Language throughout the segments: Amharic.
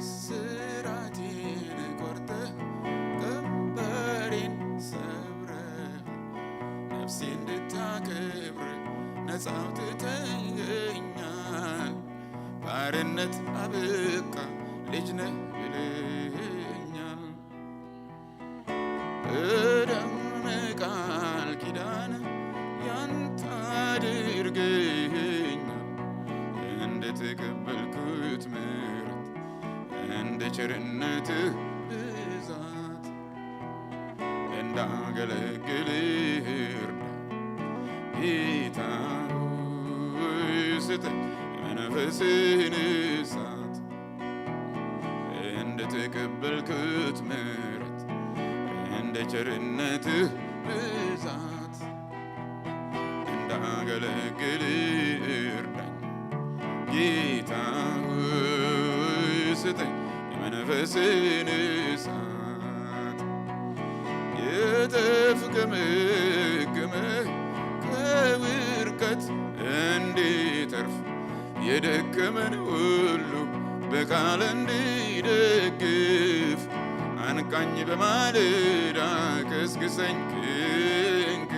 እስራቴን ቆርጠህ ቀንበሬን ሰብረህ ነፍሴ እንድታከብር ነፃ አውጥተኸኛል። ባርነት አበቃ ልጅ ነህ ብለኸኛል። በደም ቃል ኪዳን ያንተ አድርገኸኛል። እንደተቀበልኩት ምሕረት እንደ ቸርነትህ ብዛት እንዳገለግልህ እርዳኝ ጌታ ሆይ ስጠኝ የመንፈስህን እሳት እንደተቀበልኩት ምሕረት እንደ ቸርነትህ ብዛት እንዳገለግልህ እርዳኝ ጌታ ሆይ ስጠኝ የመንፈስህን እሳት የተፍገመገመ ከውድቀት እንዲተርፍ የደከመን ሁሉ በቃል እንዲደግፍ አንቃኝ በማለዳ ቀስቅሰኝ ከእንቅልፍ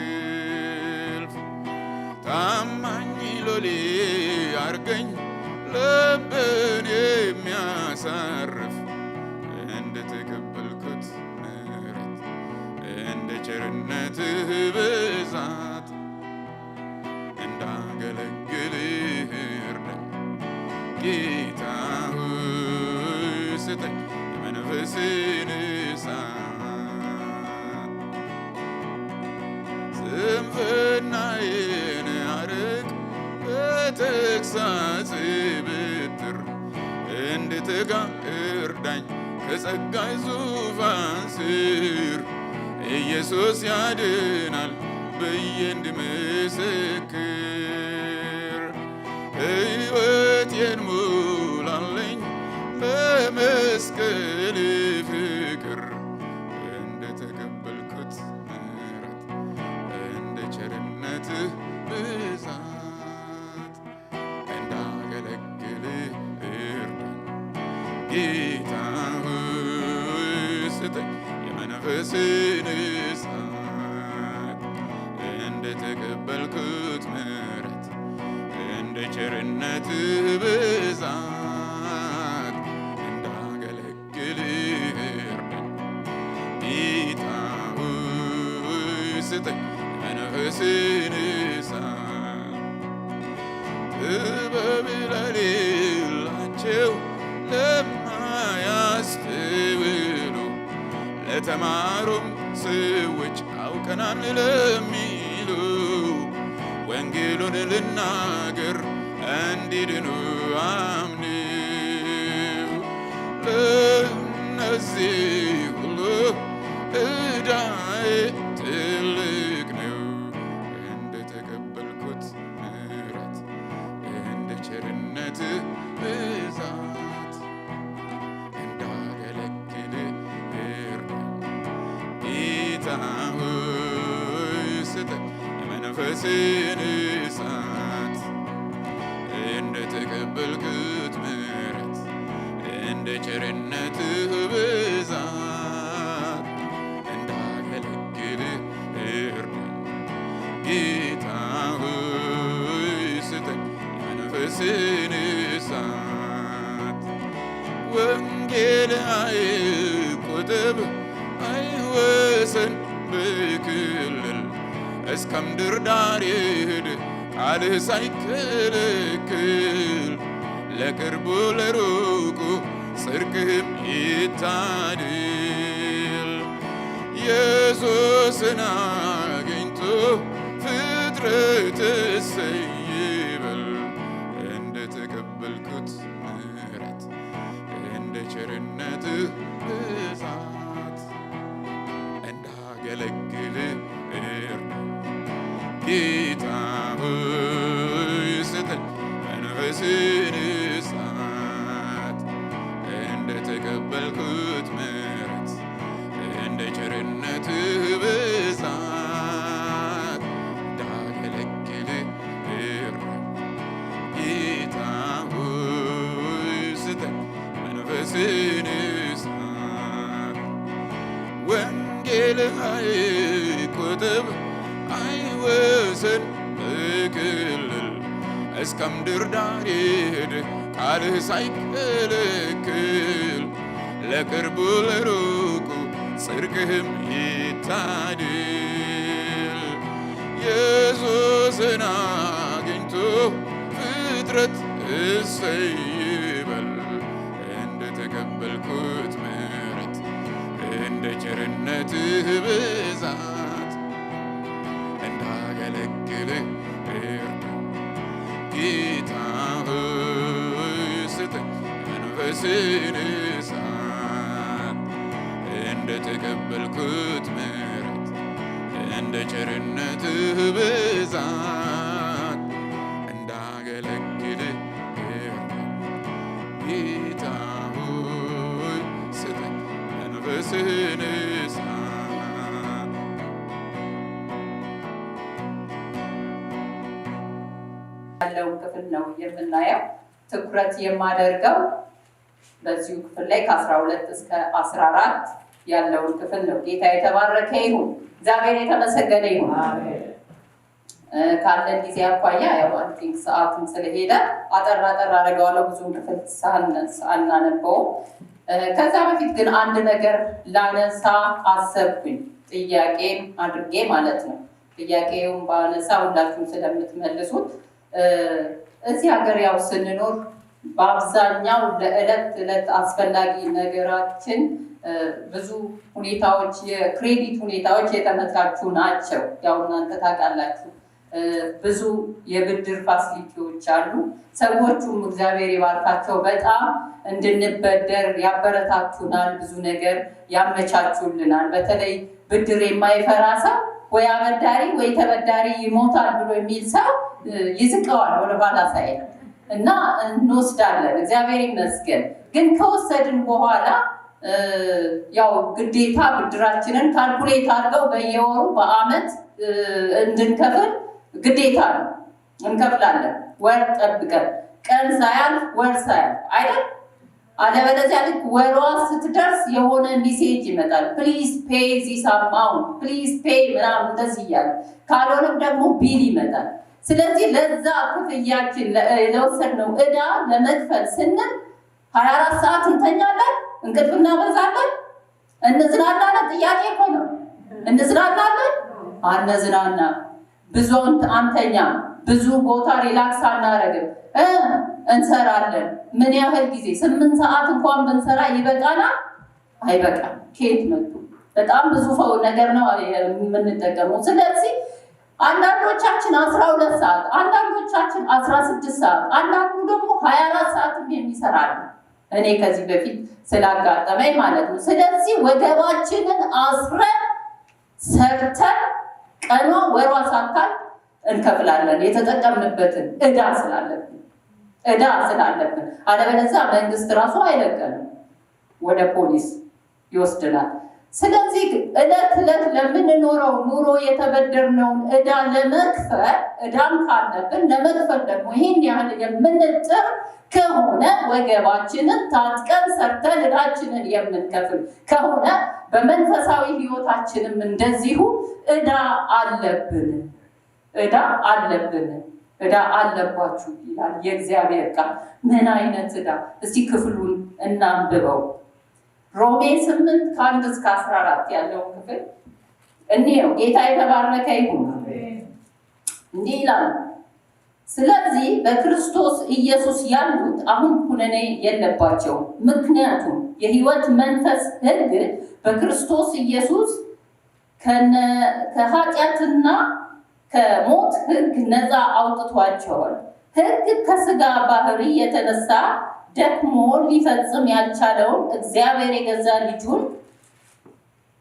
ታማኝ ሎሌ አርገኝ ልብን የሚያሳርፍ እንደተቀበልኩት ምሕረት እንደ ቸርነትህ ብዛት እንዳገለግልህ እርዳኝ ጌታ ሆይ ስጠኝ የመንፈስህን እሳት ስንፍናዬን አርቅ በተግሣጽ ብትር እንድትጋ እርዳኝ ከጸጋህ ዙፋን ስር ኢየሱስ ያድናል ብዬ እንድመሰክር ሕይወቴን ሙላልኝ በመስቀል ፍቅር እንደተቀበልኩት ምሕረት እንደ ቸርነትህ ብዛት እንዳገለግልህ እርዳኝ ጌታ ሆይ ስጠኝ የመንፈስህን እሳት እንደተቀበልኩት ምሕረት እንደ ቸርነትህ ብዛት እንዳገለግልህ እርዳኝ ጌታ ሆይ ስጠኝ የመንፈስህን እሳት ጥበብ ለሌላቸው ለማያስተውሉ ለተማሩም ሰዎች አውቀናል ለሚሉ ወንጌሉን ልናገር እንዲድኑ አምነው ለእነዚህ ሁሉ ዕዳዬ ትልቅ ነው። እንደተቀበልኩት ምሕረት እንደ ቸርነትህ ብዛት እንዳገለግልህ እርዳኝ ጌታ ሆይ ስጠኝ የመንፈስህን እሳት እንደተቀበልኩት ምሕረት እንደ ቸርነትህ ብዛት እንዳገለግልህ እርዳኝ ጌታ ሆይ ስጠኝ የመንፈስህን እሳት ወንጌል አይቆጥብ አይወሰን በክልል እስከ ምድር ዳር ይሂድ ቃልህ ሳይከለክል ለቅርቡ ለሩቁ ጽድቅህም ይታደል ኢየሱስን አግኝቶ ፍጥረት እሰይ ይበል እንደተቀበልኩት ምሕረት እንደ ቸርነትህ ብዛት እንዳገለግልህ እርዳኝ ጌታ ሆይ ስጠኝ መንፈስህን እሳት እንደተቀበልኩት ምሕረት እንደ ቸርነትህ ብዛት እንዳገለግልህ እርዳኝ ጌታ ሆይ ስጠኝ መንፈስህን አይቆጥብ አይወሰን በክልል እስከ ምድር ዳር ይሄድ ቃልህ ሳይከለክል ለቅርቡ ለሩቁ ጽድቅህም ይታድል። ኢየሱስን አግኝቶ ፍጥረት እሰይ ይበል እንደተቀበልኩት ምሕረት እንደ ቸርነትህ ብዛት እንዳገለግልህ እርዳኝ ጌታ ሆይ ስጠኝ መንፈስህን እሳት እንደተቀበልኩት ምሕረት እንደ ቸርነትህ ብዛት እንዳገለግልህ እርዳኝ ጌታ ሆይ ስጠኝ መንፈስህን እሳት። ያለውን ክፍል ነው የምናየው። ትኩረት የማደርገው በዚሁ ክፍል ላይ ከ12 እስከ 14 ያለውን ክፍል ነው። ጌታ የተባረከ ይሁን፣ እግዚአብሔር የተመሰገነ ይሁን። ካለን ጊዜ አኳያ ያው አንቲንግ ሰዓቱን ስለሄደ አጠር አደርገዋለሁ፣ ብዙም ክፍል ሳናነበው። ከዛ በፊት ግን አንድ ነገር ላነሳ አሰብኩኝ፣ ጥያቄም አድርጌ ማለት ነው። ጥያቄውን ባነሳ ሁላችሁም ስለምትመልሱት እዚህ ሀገር ያው ስንኖር በአብዛኛው ለዕለት ዕለት አስፈላጊ ነገራችን ብዙ ሁኔታዎች የክሬዲት ሁኔታዎች የተመቻቹ ናቸው። ያው እናንተ ታውቃላችሁ፣ ብዙ የብድር ፋሲሊቲዎች አሉ። ሰዎቹም እግዚአብሔር ይባርካቸው በጣም እንድንበደር ያበረታቱናል፣ ብዙ ነገር ያመቻቹልናል። በተለይ ብድር የማይፈራ ሰው ወይ አበዳሪ ወይ ተበዳሪ ይሞታል ብሎ የሚል ሰው ይዝቀዋል ወደ ኋላ ሳይል እና እንወስዳለን። እግዚአብሔር ይመስገን። ግን ከወሰድን በኋላ ያው ግዴታ ብድራችንን ካልኩሌት አድርገው በየወሩ በአመት እንድንከፍል ግዴታ ነው። እንከፍላለን ወር ጠብቀን፣ ቀን ሳያልፍ ወር ሳያልፍ አይደል? አለበለዚያ ልክ ወሯ ስትደርስ የሆነ ሜሴጅ ይመጣል፣ ፕሊዝ ፔይ ዚስ አማውንት፣ ፕሊዝ ፔይ ምናምን እንደዚህ እያለ፣ ካልሆነም ደግሞ ቢል ይመጣል። ስለዚህ ለዛ ክፍያችን ለወሰድነው ዕዳ ለመክፈል ስንል 24 ሰዓት እንተኛለን፣ እንቅልፍ እናበዛለን፣ እንዝናናለን። ጥያቄ እኮ ነው። እንዝናናለን? አነዝናና። ብዙ አንተኛ፣ ብዙ ቦታ ሪላክስ አናረግም፣ እንሰራለን። ምን ያህል ጊዜ? 8 ሰዓት እንኳን ብንሰራ ይበቃናል? አይበቃም። ከየት መጡ? በጣም ብዙ ነገር ነው የምንጠቀመው። ስለዚህ አንዳንዶቻችን 12 ሰዓት፣ አንዳንዶቻችን 16 ሰዓት፣ አንዳንዱ ደግሞ 24 ሰዓትም የሚሰራል። እኔ ከዚህ በፊት ስላጋጠመኝ ማለት ነው። ስለዚህ ወገባችንን አስረን ሰርተን ቀኗ ወሯ ሳታል እንከፍላለን፣ የተጠቀምንበትን ዕዳ ስላለብን። አለበለዚያ መንግስት ራሱ አይለቀንም፣ ወደ ፖሊስ ይወስድናል። ስለዚህ ዕለት ዕለት ለምንኖረው ኑሮ የተበደርነውን ዕዳ ለመክፈል፣ ዕዳም ካለብን ለመክፈል ደግሞ ይህን ያህል የምንጥር ከሆነ ወገባችንን ታጥቀን ሰርተን ዕዳችንን የምንከፍል ከሆነ በመንፈሳዊ ሕይወታችንም እንደዚሁ ዕዳ አለብን። ዕዳ አለባችሁ ይላል የእግዚአብሔር ቃል። ምን አይነት ዕዳ? እስቲ ክፍሉን እናንብበው። ሮሜ 8 ከ1 እስከ 14 ያለውን ክፍል እንየው። ጌታ የተባረከ ይሁን። እንዲህ ይላል፣ ስለዚህ በክርስቶስ ኢየሱስ ያሉት አሁን ኩነኔ የለባቸውም። ምክንያቱም የሕይወት መንፈስ ሕግ በክርስቶስ ኢየሱስ ከኃጢአትና ከሞት ሕግ ነፃ አውጥቷቸዋል። ሕግ ከሥጋ ባህሪ የተነሳ ደክሞ ሊፈጽም ያልቻለውን እግዚአብሔር የገዛ ልጁን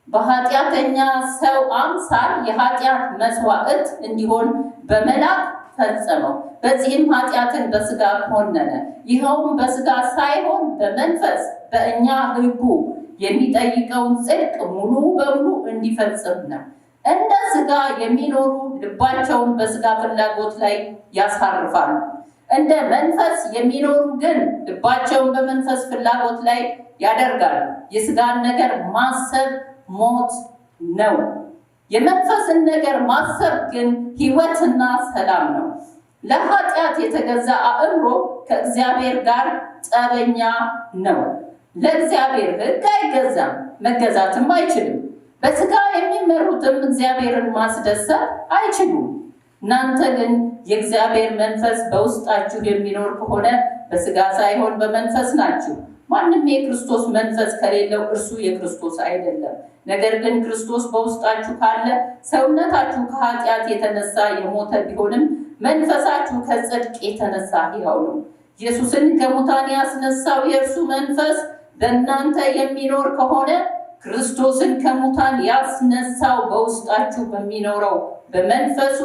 በኃጢአተኛ ሰው አምሳል የኃጢአት መስዋዕት እንዲሆን በመላክ ፈጸመው። በዚህም ኃጢአትን በሥጋ ኮነነ። ይኸውም በሥጋ ሳይሆን በመንፈስ በእኛ ሕጉ የሚጠይቀውን ጽድቅ ሙሉ በሙሉ እንዲፈጽም ነው። እንደ ሥጋ የሚኖሩ ልባቸውን በሥጋ ፍላጎት ላይ ያሳርፋሉ። እንደ መንፈስ የሚኖሩ ግን ልባቸውን በመንፈስ ፍላጎት ላይ ያደርጋሉ። የሥጋን ነገር ማሰብ ሞት ነው። የመንፈስን ነገር ማሰብ ግን ሕይወትና ሰላም ነው። ለኃጢአት የተገዛ አእምሮ ከእግዚአብሔር ጋር ጠበኛ ነው። ለእግዚአብሔር ሕግ አይገዛም፣ መገዛትም አይችልም። በሥጋ የሚመሩትም እግዚአብሔርን ማስደሰት አይችሉም። እናንተ ግን የእግዚአብሔር መንፈስ በውስጣችሁ የሚኖር ከሆነ በሥጋ ሳይሆን በመንፈስ ናችሁ። ማንም የክርስቶስ መንፈስ ከሌለው እርሱ የክርስቶስ አይደለም። ነገር ግን ክርስቶስ በውስጣችሁ ካለ ሰውነታችሁ ከኃጢአት የተነሳ የሞተ ቢሆንም መንፈሳችሁ ከጽድቅ የተነሳ ሕያው ነው። ኢየሱስን ከሙታን ያስነሳው የእርሱ መንፈስ በእናንተ የሚኖር ከሆነ ክርስቶስን ከሙታን ያስነሳው በውስጣችሁ በሚኖረው በመንፈሱ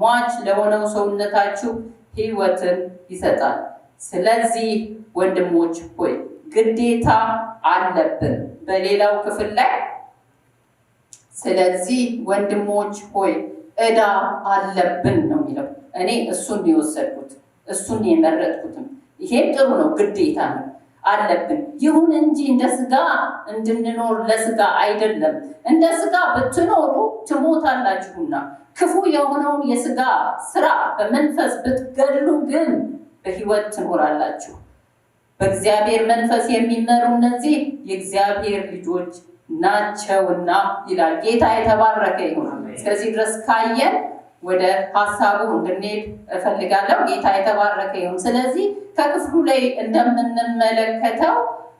ሟች ለሆነው ሰውነታችሁ ሕይወትን ይሰጣል። ስለዚህ ወንድሞች ሆይ ግዴታ አለብን። በሌላው ክፍል ላይ ስለዚህ ወንድሞች ሆይ ዕዳ አለብን ነው የሚለው። እኔ እሱን የወሰድኩት እሱን የመረጥኩትም ይሄም ጥሩ ነው፣ ግዴታ ነው አለብን። ይሁን እንጂ እንደ ሥጋ እንድንኖር ለሥጋ አይደለም። እንደ ሥጋ ብትኖሩ ትሞታላችሁና ክፉ የሆነውን የሥጋ ስራ በመንፈስ ብትገድሉ ግን በሕይወት ትኖራላችሁ። በእግዚአብሔር መንፈስ የሚመሩ እነዚህ የእግዚአብሔር ልጆች ናቸውና ይላል። ጌታ የተባረከ ይሁን። እስከዚህ ድረስ ካየን ወደ ሀሳቡ እንድንሄድ እፈልጋለሁ። ጌታ የተባረከ ይሁን። ስለዚህ ከክፍሉ ላይ እንደምንመለከተው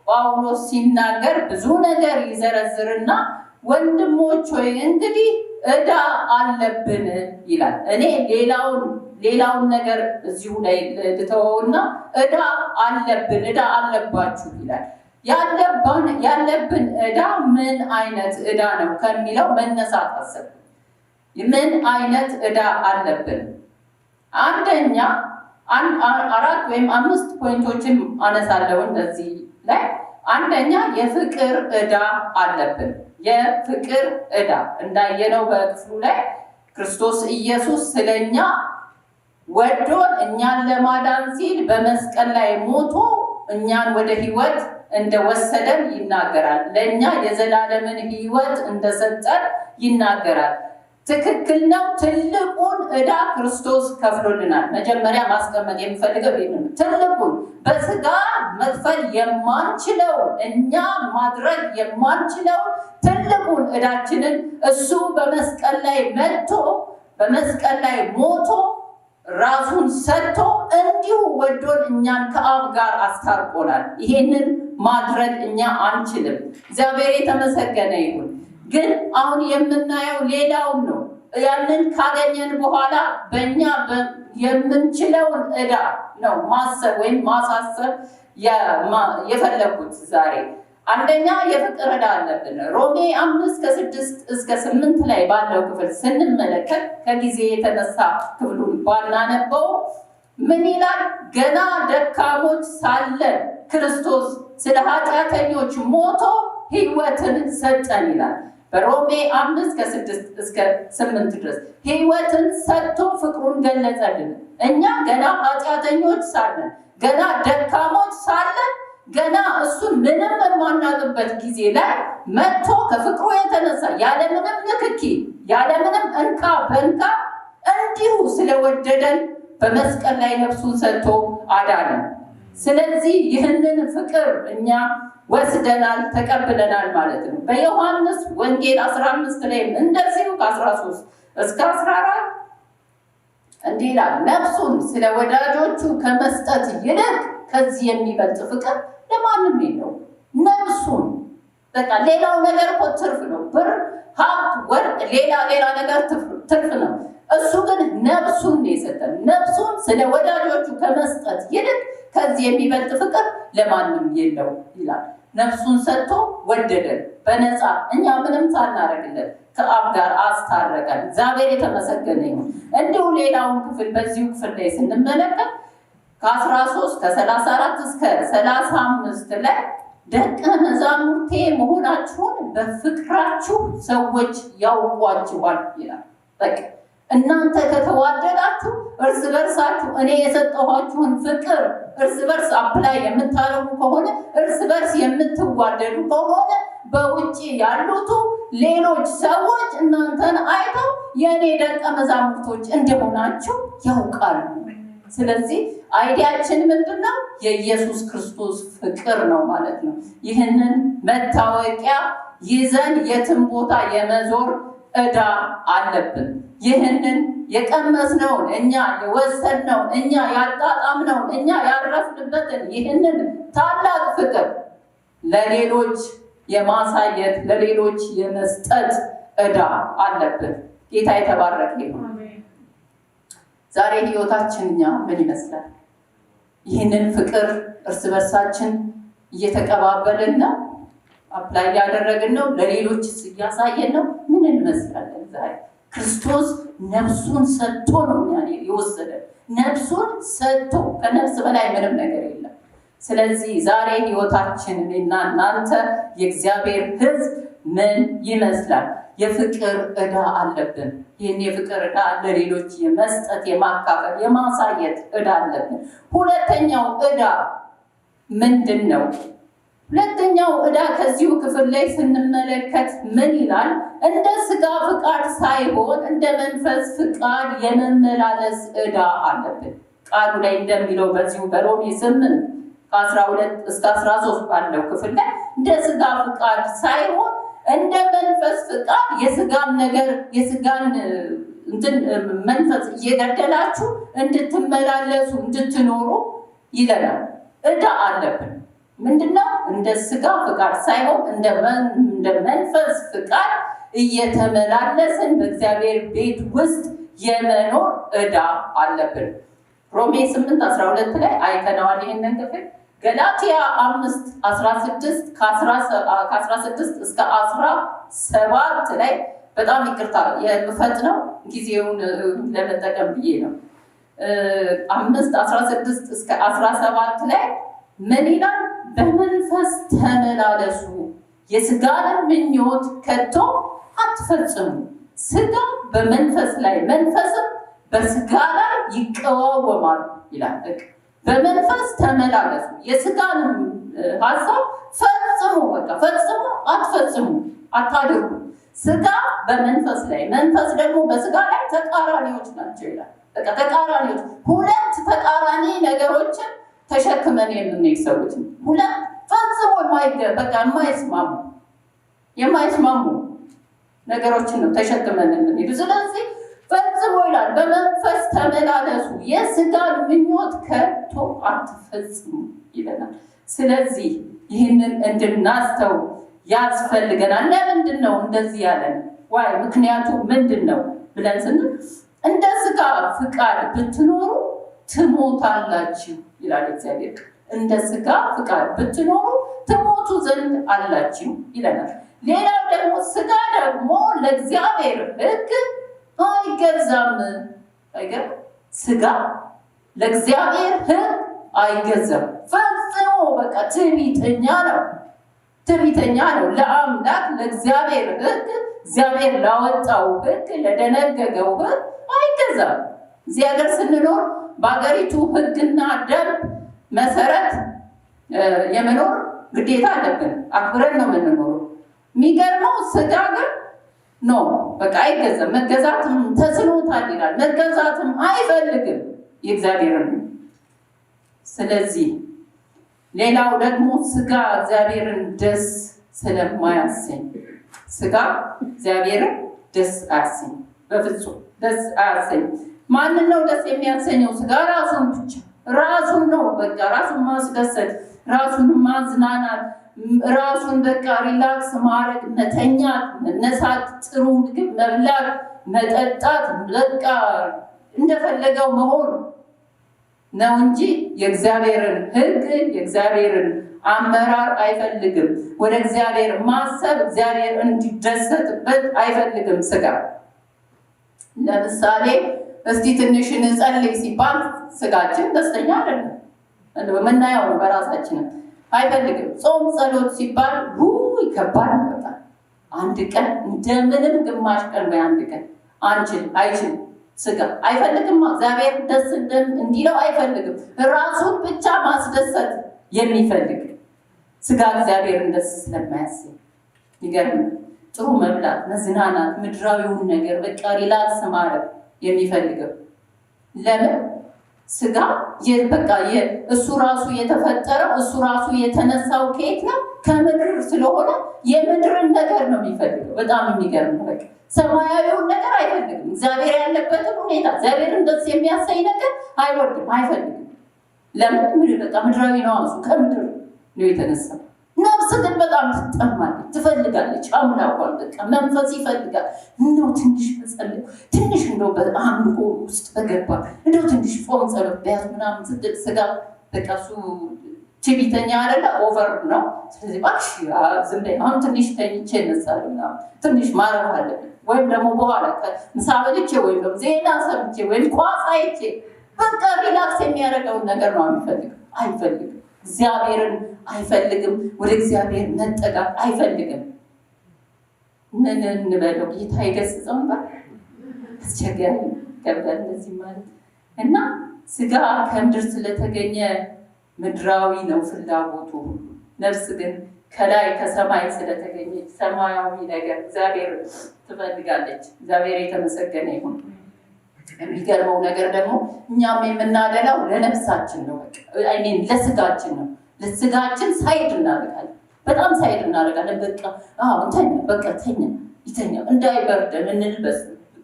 ጳውሎስ ሲናገር ብዙ ነገር ይዘረዝርና ወንድሞች ሆይ እንግዲህ ዕዳ አለብን ይላል። እኔ ሌላውን ነገር እዚሁ ላይ ልተወውና ዕዳ አለብን፣ ዕዳ አለባችሁ ይላል። ያለብን ዕዳ ምን አይነት ዕዳ ነው ከሚለው መነሳት አሰብኩ። ምን አይነት ዕዳ አለብን? አንደኛ 4 ወይም 5 ፖይንቶችን አነሳለሁ እንደዚህ ላይ። አንደኛ የፍቅር ዕዳ አለብን። የፍቅር ዕዳ እንዳየነው በክፍሉ ላይ ክርስቶስ ኢየሱስ ስለኛ ወዶን እኛን ለማዳን ሲል በመስቀል ላይ ሞቶ እኛን ወደ ሕይወት እንደወሰደን ይናገራል። ለእኛ የዘላለምን ሕይወት እንደሰጠን ይናገራል። ትክክል ነው። ትልቁን ዕዳ ክርስቶስ ከፍሎልናል። መጀመሪያ ማስቀመጥ የምፈልገው ይህንን ትልቁን በሥጋ መክፈል የማንችለው እኛ ማድረግ የማንችለው ትልቁን ዕዳችንን እሱ በመስቀል ላይ መጥቶ በመስቀል ላይ ሞቶ ራሱን ሰጥቶ እንዲሁ ወዶን እኛን ከአብ ጋር አስታርቆናል። ይሄንን ማድረግ እኛ አንችልም። እግዚአብሔር የተመሰገነ ይሁን። ግን አሁን የምናየው ሌላውን ነው። ያንን ካገኘን በኋላ በእኛ የምንችለውን ዕዳ ነው ማሰብ ወይም ማሳሰብ የፈለጉት ዛሬ። አንደኛ የፍቅር ዕዳ አለብን። ሮሜ 5:6-8 ላይ ባለው ክፍል ስንመለከት ከጊዜ የተነሳ ክፍሉን ባናነበው ምን ይላል? ገና ደካሞች ሳለን ክርስቶስ ስለ ኃጢአተኞች ሞቶ ሕይወትን ሰጠን ይላል። በሮሜ 5:6-8 ድረስ ሕይወትን ሰጥቶ ፍቅሩን ገለጸልን። እኛ ገና ኃጢአተኞች ሳለን፣ ገና ደካሞች ሳለን፣ ገና እሱን ምንም የማናውቅበት ጊዜ ላይ መጥቶ ከፍቅሩ የተነሳ ያለምንም ንክኪ ያለምንም እንካ በንካ እንዲሁ ስለወደደን በመስቀል ላይ ነፍሱን ሰጥቶ አዳነን። ስለዚህ ይህንን ፍቅር እኛ ወስደናል፣ ተቀብለናል ማለት ነው። በዮሐንስ ወንጌል 15 ላይ እንደዚሁ ከ13-14 እንዲህ ይላል፣ ነፍሱን ስለ ወዳጆቹ ከመስጠት ይልቅ ከዚህ የሚበልጥ ፍቅር ለማንም የለው። ነፍሱን በቃ ሌላው ነገር እኮ ትርፍ ነው። ብር፣ ሀብት፣ ወርቅ፣ ሌላ ነገር ትርፍ ነው። እሱ ግን ነፍሱን ነው የሰጠን። ነፍሱን ስለ ወዳጆቹ ከመስጠት ይልቅ ከዚህ የሚበልጥ ፍቅር ለማንም የለው ይላል። ነፍሱን ሰጥቶ ወደደን በነፃ እኛ ምንም ሳናደርግለት ከአብ ጋር አስታረቀን። እግዚአብሔር የተመሰገነ ይሁን። እንዲሁ ሌላውን ክፍል በዚሁ ክፍል ላይ ስንመለከት ከ13-34-35 ላይ ደቀ መዛሙርቴ መሆናችሁን በፍቅራችሁ ሰዎች ያውቋችኋል ይላል። በቃ እናንተ ከተዋደዳችሁ እርስ በርሳችሁ እኔ የሰጠኋችሁን ፍቅር እርስ በርስ አፕላይ የምታደርጉ ከሆነ እርስ በርስ የምትዋደዱ ከሆነ በውጭ ያሉቱ ሌሎች ሰዎች እናንተን አይተው የኔ ደቀ መዛሙርቶች እንደሆናችሁ ያውቃሉ። ስለዚህ አይዲያችን ምንድነው? የኢየሱስ ክርስቶስ ፍቅር ነው ማለት ነው። ይህንን መታወቂያ ይዘን የትም ቦታ የመዞር ዕዳ አለብን። ይህንን የቀመስነውን እኛ የወሰድነውን እኛ ያጣጣምነውን እኛ ያረፍንበትን ይህንን ታላቅ ፍቅር ለሌሎች የማሳየት ለሌሎች የመስጠት ዕዳ አለብን። ጌታ የተባረከ ይሁን። ዛሬ ህይወታችን እኛ ምን ይመስላል? ይህንን ፍቅር እርስ በርሳችን እየተቀባበልን ነው? አፕላይ እያደረግን ነው? ለሌሎችስ እያሳየን ነው? ምን እንመስላለን? ዛሬ ክርስቶስ ነፍሱን ሰጥቶ ነው እኛን የወሰደን። ነፍሱን ሰጥቶ፣ ከነፍስ በላይ ምንም ነገር የለም። ስለዚህ ዛሬ ህይወታችን እኔና እናንተ የእግዚአብሔር ሕዝብ ምን ይመስላል? የፍቅር ዕዳ አለብን። ይህን የፍቅር ዕዳ ለሌሎች የመስጠት የማካፈል የማሳየት ዕዳ አለብን። ሁለተኛው ዕዳ ምንድን ነው? ሁለተኛው ዕዳ ከዚሁ ክፍል ላይ ስንመለከት ምን ይላል? እንደ ሥጋ ፍቃድ ሳይሆን እንደ መንፈስ ፍቃድ የመመላለስ ዕዳ አለብን። ቃሉ ላይ እንደሚለው በዚሁ በሮሜ 8 ከ12 እስከ 13 ባለው ክፍል ላይ እንደ ሥጋ ፍቃድ ሳይሆን እንደ መንፈስ ፍቃድ የሥጋን ነገር የሥጋን መንፈስ እየገደላችሁ እንድትመላለሱ እንድትኖሩ ይለናል። ዕዳ አለብን። ምንድነው? እንደ ሥጋ ፍቃድ ሳይሆን እንደ መንፈስ ፍቃድ እየተመላለስን በእግዚአብሔር ቤት ውስጥ የመኖር ዕዳ አለብን። ሮሜ 8:12 ላይ አይተነዋል ይህንን ክፍል። ገላትያ 5:16 ከ16 እስከ 17 ላይ በጣም ይቅርታ የምፈጥነው ጊዜውን ለመጠቀም ብዬ ነው። 5:16 እስከ 17 ላይ ምን ይላል? በመንፈስ ተመላለሱ፣ የሥጋን ምኞት ከቶ አትፈጽሙ። ሥጋ በመንፈስ ላይ መንፈስም በሥጋ ላይ ይቀዋወማሉ ይላል። በመንፈስ ተመላለሱ፣ የሥጋን ሀሳብ ፈጽሞ አትፈጽሙ፣ አታድርጉ። ሥጋ በመንፈስ ላይ መንፈስ ደግሞ በሥጋ ላይ ተቃራኒዎች ናቸው ይላል። ተቃራኒዎች፣ ሁለት ተቃራኒ ነገሮችን ተሸክመን የምንሄድ ሰዎች፣ ሁለት ፈጽሞ የማይስማሙ ነገሮችን ነው ተሸክመን የምንሄዱ። ስለዚህ ፈጽሞ ይላል በመንፈስ ተመላለሱ፣ የሥጋን ምኞት ከቶ አትፈጽሙ ይለናል። ስለዚህ ይህንን እንድናስተው ያስፈልገናል። ለምንድን ነው እንደዚህ ያለን? ምክንያቱ ምንድን ነው ብለን ስንል እንደ ሥጋ ፍቃድ ብትኖሩ ትሞታላችሁ ይላል እግዚአብሔር። እንደ ሥጋ ፍቃድ ብትኖሩ ትሞቱ ዘንድ አላችሁ ይለናል። ሌላው ደግሞ ሥጋ ደግሞ ለእግዚአብሔር ሕግ አይገዛም። ሥጋ ለእግዚአብሔር ሕግ አይገዛም። ፈጽሞ ትዕቢተኛ ነው። ለአምላክ ለእግዚአብሔር ሕግ እግዚአብሔር ላወጣው ሕግ ለደነገገው ሕግ አይገዛም። እዚህ ሀገር ስንኖር በሀገሪቱ ሕግና ደንብ መሰረት የመኖር ግዴታ አለብን። አክብረን ነው የምንኖረው። የሚገርመው ሥጋ ግን አይገዛም። መገዛትም ተስኖታል ይላል። መገዛትም አይፈልግም የእግዚአብሔርን። ስለዚህ ሌላው ደግሞ ሥጋ እግዚአብሔርን ደስ ስለማያሰኝ፣ ሥጋ እግዚአብሔርን ደስ አያሰኝ፣ በፍጹም ደስ አያሰኝ። ማንን ነው ደስ የሚያሰኘው? ሥጋ ራሱን ብቻ ራሱን ነው ራሱን ማስደሰት፣ ራሱን ማዝናናት፣ ራሱን ሪላክስ ማድረግ፣ መተኛት፣ መነሳት፣ ጥሩ ምግብ መብላት፣ መጠጣት፣ እንደፈለገው መሆን ነው እንጂ የእግዚአብሔርን ሕግ የእግዚአብሔርን አመራር አይፈልግም። ወደ እግዚአብሔር ማሰብ እግዚአብሔር እንዲደሰትበት አይፈልግም ሥጋ። ለምሳሌ እስቲ ትንሽ እንጸልይ ሲባል ሥጋችን ደስተኛ አይደለም። የምናየው ነው በራሳችንም አይፈልግም። ጾም ጸሎት ሲባል ይከባድ ይመጣል። አንድ ቀን እንደምንም ግማሽ ቀን ወይ አንድ ቀን አይችልም። ሥጋ አይፈልግም። እግዚአብሔር ደስ እንዲለው አይፈልግም። ራሱን ብቻ ማስደሰት የሚፈልግ ሥጋ እግዚአብሔርን ደስ ስለማያሰኝ ይገርም። ጥሩ መብላት፣ መዝናናት፣ ምድራዊውን ነገር በቃ ሪላክስ ማድረግ የሚፈልገው ለምን? ስጋ በቃ እሱ ራሱ የተፈጠረው እሱ ራሱ የተነሳው ከየት ነው? ከምድር ስለሆነ የምድርን ነገር ነው የሚፈልገው። በጣም የሚገርም ነው። በቃ ሰማያዊውን ነገር አይፈልግም። እግዚአብሔር ያለበትን ሁኔታ እግዚአብሔርን ደስ የሚያሳይ ነገር አይወድም፣ አይፈልግም። ለምን? በቃ ምድራዊ ነው። እሱ ከምድር ነው የተነሳው። ነፍስ ግን በጣም ትጠማለች፣ ትፈልጋለች አምላኳን። በቃ መንፈስ ይፈልጋል። እንደው ትንሽ በጸለይ ትንሽ እንደው በአምልኮ ውስጥ በገባ እንደው ትንሽ ጾም ጸሎት ቢያዝ ምናምን ስትል ስጋ በቃ እሱ ትዕቢተኛ አይደለ? ኦቨር ነው። ስለዚህ እባክሽ ዝም በይ አሁን ትንሽ ተኝቼ እነሳለሁ ምናምን ትንሽ ማረፍ አለብኝ፣ ወይም ደግሞ በኋላ ምሳ በልቼ ወይም ደግሞ ዜና ሰምቼ ወይም ኳስ አይቼ በቃ ሪላክስ የሚያደርገውን ነገር ነው የሚፈልገው። አይፈልግም። እግዚአብሔርን አይፈልግም። ወደ እግዚአብሔር መጠጋት አይፈልግም። ምን እንበለው? ጌታ ይገስጸው ነበር። አስቸጋሪ ከብዳል እንደዚህ ማለት እና ስጋ ከምድር ስለተገኘ ምድራዊ ነው ፍላጎቱ። ነፍስ ግን ከላይ ከሰማይ ስለተገኘች ሰማያዊ ነገር እግዚአብሔር ትፈልጋለች። እግዚአብሔር የተመሰገነ ይሁን። የሚገርመው ነገር ደግሞ እኛም የምናደላው ለነፍሳችን ነው። ለስጋችን ነው። ለስጋችን ሳይድ እናደርጋለን። በጣም ሳይድ እናደርጋለን። በቃ ተኛ ይተኛ እንዳይበርደን እንልበስ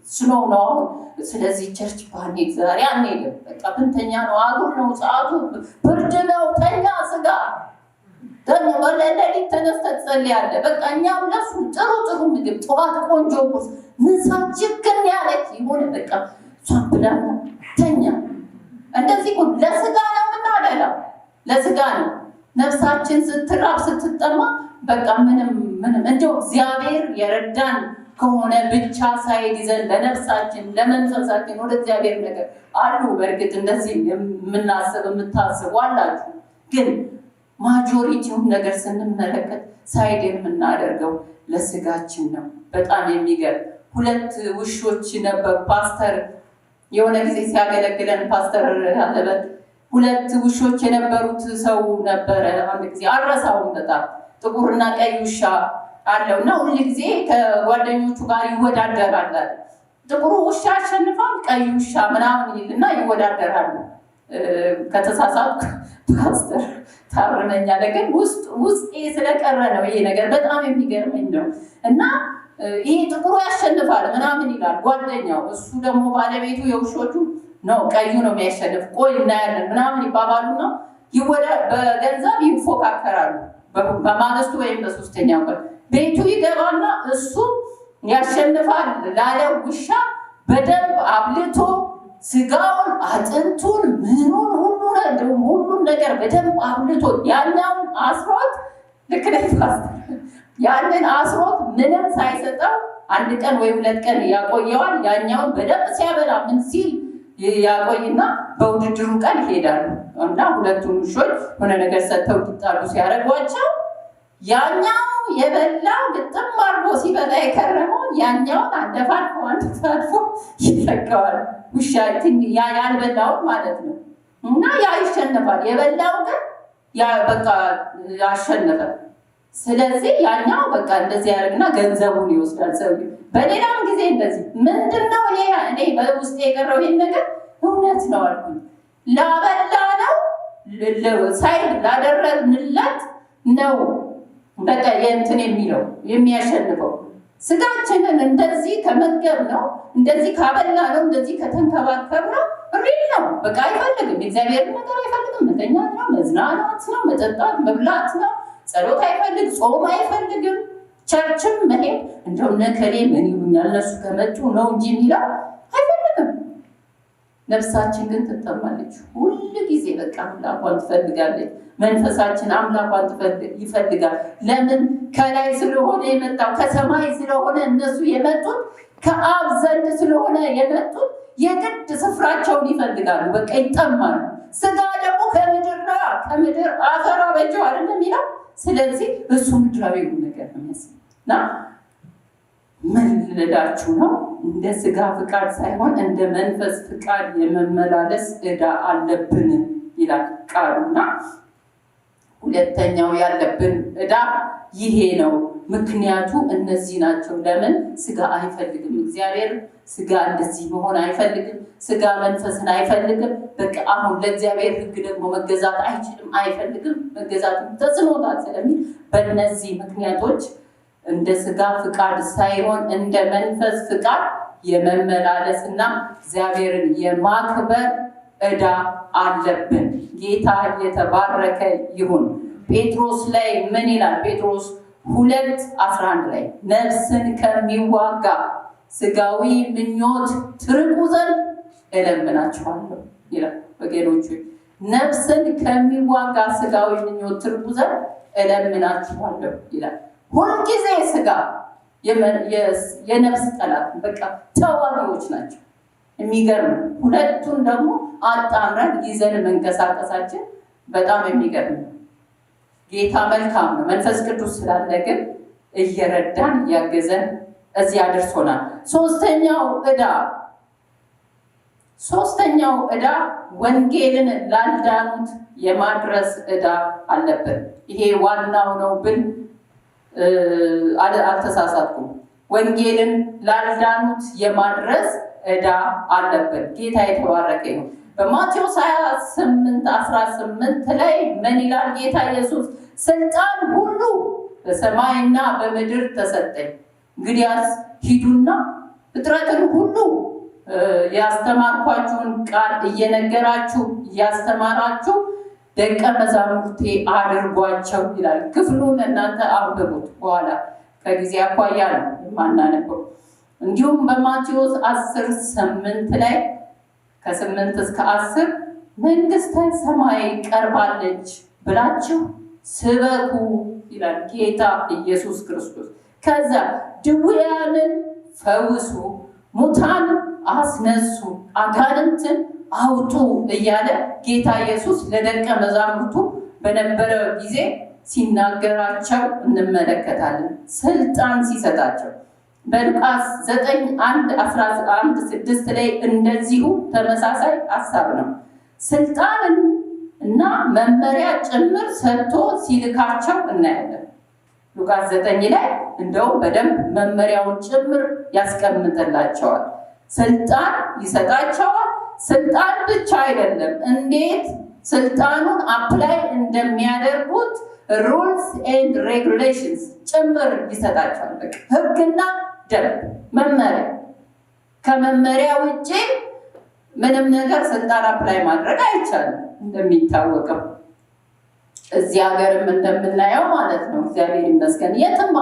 ስኖው ነው አሁን። ስለዚህ ቸርች ባንሄድ ዛሬ አንሄድም። በቃ ብንተኛ ነው አጉል ነው፣ ሰዓቱ ብርድ ነው። ተኛ ስጋ ደግሞ በሌሊት ተነስተህ ትጸልያለህ። በቃ እኛም ለሱ ጥሩ ጥሩ ምግብ ጠዋት ቆንጆ ቁርስ፣ ምሳ ችግር ያለች ይሁን በቃ እሷን ብላ ተኛ። እንደዚህ ለስጋ ነው የምናደላው፣ ለስጋ ነው። ነፍሳችን ስትራብ ስትጠማ በቃ ምንም እንደው እግዚአብሔር የረዳን ከሆነ ብቻ ሳይድ ይዘን ለነፍሳችን ለመንፈሳችን ወደ እግዚአብሔር ነገር አሉ። በእርግጥ እንደዚህ የምታስቡ አላችሁ። ግን ማጆሪቲውን ነገር ስንመለከት ሳይድ የምናደርገው ለስጋችን ነው። በጣም የሚገርም ሁለት ውሾች ነበሩ። ፓስተር የሆነ ጊዜ ሲያገለግለን ፓስተር አለበት ሁለት ውሾች የነበሩት ሰው ነበረ። አንድ ጊዜ አልረሳውም። በጣም ጥቁርና ቀይ ውሻ አለው እና ሁሉ ጊዜ ከጓደኞቹ ጋር ይወዳደራል። ጥቁሩ ውሻ አሸንፋል፣ ቀይ ውሻ ምናምን ይልና ይወዳደራሉ። ከተሳሳትኩ ፓስተር ታርመኛለህ፣ ግን ውስጤ ስለቀረ ነው ይሄ ነገር። በጣም የሚገርመኝ ነው እና ይሄ ጥቁሩ ያሸንፋል ምናምን ይላል ጓደኛው። እሱ ደግሞ ባለቤቱ የውሾቹ ነው ቀዩ ነው የሚያሸንፍ፣ ቆይ እናያለን ምናምን ይባባሉ ነው በገንዘብ ይፎካከራሉ። በማግስቱ ወይም በሶስተኛው ቀን ቤቱ ይገባና እሱ ያሸንፋል ላለው ውሻ በደንብ አብልቶ ስጋውን አጥንቱን ምኑን ሁሉን ነገር በደንብ አብልቶ ያኛውን አስሮት ልክ ላይ ያንን አስሮት ምንም ሳይሰጠው አንድ ቀን ወይ ሁለት ቀን ያቆየዋል። ያኛውን በደንብ ሲያበላ ምን ሲል ያቆይና በውድድሩ ቀን ይሄዳሉ እና ሁለቱም ውሾች ሆነ ነገር ሰጥተው እንዲጣሉ ሲያደርጓቸው ያኛው የበላው ግጥም አድርጎ ሲበላ የከረመው ያኛውን አንደፋድፎ ይለቀዋል። ውሻ ያልበላውን ማለት ነው እና ያ ይሸነፋል። የበላው ግን በቃ ያሸነፈ። ስለዚህ ያኛው በቃ እንደዚህ ያደርግና ገንዘቡን ይወስዳል ሰውዬው። በሌላም ጊዜ እንደዚህ ምንድነው እኔ በውስጥ የቀረው ይሄን ነገር እውነት ነው አልኩኝ። ላበላ ነው ሳይድ ላደረግንለት ነው በቃ የእንትን የሚለው የሚያሸንፈው። ስጋችንን እንደዚህ ከመገብ ነው፣ እንደዚህ ካበላ ነው፣ እንደዚህ ከተንከባከብ ነው ሪል ነው በቃ አይፈልግም። እግዚአብሔር ነገር አይፈልግም። መተኛት ነው፣ መዝናናት ነው፣ መጠጣት መብላት ነው። ጸሎት አይፈልግ፣ ጾም አይፈልግም። ቸርችም መሄድ እንደው ነከሌ ምን ይሉኛል እነሱ ከመጡ ነው እንጂ የሚለው አይፈልግም። ነፍሳችን ግን ትጠማለች ሁሉ ጊዜ በቃ አምላኳን ትፈልጋለች። መንፈሳችን አምላኳን ይፈልጋል። ለምን? ከላይ ስለሆነ የመጣው ከሰማይ ስለሆነ እነሱ የመጡት ከአብ ዘንድ ስለሆነ የመጡት የግድ ስፍራቸውን ይፈልጋሉ። በቃ ይጠማሉ። ስጋ ደግሞ ከምድር አፈር አበጀው አይደለም ይላል። ስለዚህ እሱ ምድራዊ ነገር ነው እና ምን ልላችሁ ነው? እንደ ስጋ ፍቃድ ሳይሆን እንደ መንፈስ ፍቃድ የመመላለስ ዕዳ አለብን ይላል ቃሉና ሁለተኛው ያለብን ዕዳ ይሄ ነው። ምክንያቱ እነዚህ ናቸው። ለምን? ስጋ አይፈልግም። እግዚአብሔር ስጋ እንደዚህ መሆን አይፈልግም። ስጋ መንፈስን አይፈልግም። በቃ አሁን ለእግዚአብሔር ሕግ ደግሞ መገዛት አይችልም፣ አይፈልግም። መገዛትም ተስኖታል ስለሚል በእነዚህ ምክንያቶች እንደ ስጋ ፍቃድ ሳይሆን እንደ መንፈስ ፍቃድ የመመላለስና እግዚአብሔርን የማክበር ዕዳ አለብን። ጌታ የተባረከ ይሁን። ጴጥሮስ ላይ ምን ይላል? ጴጥሮስ 2:11 ላይ ነፍስን ከሚዋጋ ስጋዊ ምኞት ትርቁ ዘንድ እለምናችኋለሁ ይላል። ወገኖች ነፍስን ከሚዋጋ ስጋዊ ምኞት ትርቁ ዘንድ እለምናችኋለሁ ይላል። ሁልጊዜ ስጋ የነፍስ ጠላት በቃ ተዋጊዎች ናቸው። የሚገርም ሁለቱን ደግሞ አጣምረን ይዘን መንቀሳቀሳችን በጣም የሚገርም ነው። ጌታ መልካም ነው። መንፈስ ቅዱስ ስላለ ግን እየረዳን እያገዘን እዚህ አድርሶናል። ሶስተኛው ዕዳ ወንጌልን ላልዳኑት የማድረስ ዕዳ አለብን። ይሄ ዋናው ነው ብል አልተሳሳትኩም። ወንጌልን ላልዳኑት የማድረስ ዕዳ አለብን። ጌታ የተባረከ ነው። በማቴዎስ 28:18 ላይ ምን ይላል? ጌታ ኢየሱስ ስልጣን ሁሉ በሰማይና በምድር ተሰጠኝ፣ እንግዲያስ ሂዱና ፍጥረትን ሁሉ ያስተማርኳችሁን ቃል እየነገራችሁ እያስተማራችሁ ደቀ መዛሙርቴ አድርጓቸው ይላል። ክፍሉን እናንተ አንብቡት፣ በኋላ ከጊዜ አኳያ ነው የማናነበው። እንዲሁም በማቴዎስ 10:8 ላይ ከ8 እስከ 10 መንግስተ ሰማይ ቀርባለች ብላችሁ ስበኩ ይላል ጌታ ኢየሱስ ክርስቶስ። ከዛ ድውያንን ፈውሱ፣ ሙታን አስነሱ፣ አጋንንትን አውጡ እያለ ጌታ ኢየሱስ ለደቀ መዛሙርቱ በነበረ ጊዜ ሲናገራቸው እንመለከታለን። ስልጣን ሲሰጣቸው በሉቃስ 9:1-11-6 ላይ እንደዚሁ ተመሳሳይ ሀሳብ ነው። ስልጣንን እና መመሪያ ጭምር ሰጥቶ ሲልካቸው እናያለን። ሉቃስ 9 ላይ እንደውም በደንብ መመሪያውን ጭምር ያስቀምጥላቸዋል። ስልጣን ይሰጣቸዋል። ስልጣን ብቻ አይደለም፣ እንዴት ስልጣኑን አፕላይ እንደሚያደርጉት ሩልስ ኤንድ ሬጉሌሽንስ ጭምር ይሰጣቸዋል። ሕግና ደንብ፣ መመሪያ። ከመመሪያ ውጭ ምንም ነገር ስልጣን አፕላይ ማድረግ አይቻልም። እንደሚታወቀው እዚህ ሀገርም እንደምናየው ማለት ነው። እግዚአብሔር ይመስገን። የትም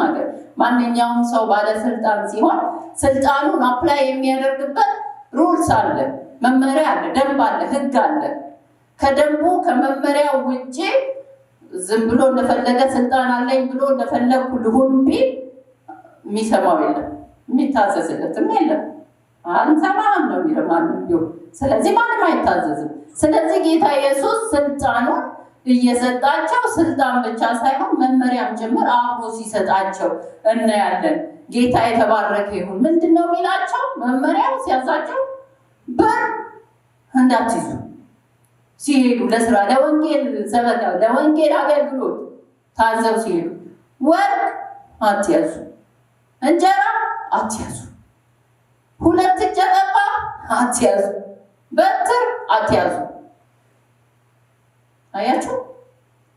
ሀገር ማንኛውም ሰው ባለስልጣን ሲሆን ስልጣኑን አፕላይ የሚያደርግበት ሩልስ አለ፣ መመሪያ አለ፣ ደንብ አለ፣ ሕግ አለ። ከደንቡ ከመመሪያው ውጭ ዝም ብሎ እንደፈለገ ስልጣን አለኝ ብሎ እንደፈለግኩ ልሁን ቢል የሚሰማው የለም፣ የሚታዘዝለትም የለም። አንሰማህም ነው የሚለው ማንም ቢሆን። ስለዚህ ማንም አይታዘዝም። ስለዚህ ጌታ ኢየሱስ ስልጣኑን እየሰጣቸው ስልጣን ብቻ ሳይሆን መመሪያም ጭምር አብሮ ሲሰጣቸው እናያለን። ጌታ የተባረከ ይሁን። ምንድን ነው የሚላቸው? መመሪያው ሲያዛቸው በር እንዳትይዙ ሲሄዱ ለስራ ለወንጌል ሰበካ ለወንጌል አገልግሎት ታዘው ሲሄዱ ወርቅ አትያዙ፣ እንጀራ አትያዙ፣ 2 እጀ ጠባብ አትያዙ፣ በትር አትያዙ። አያችሁ፣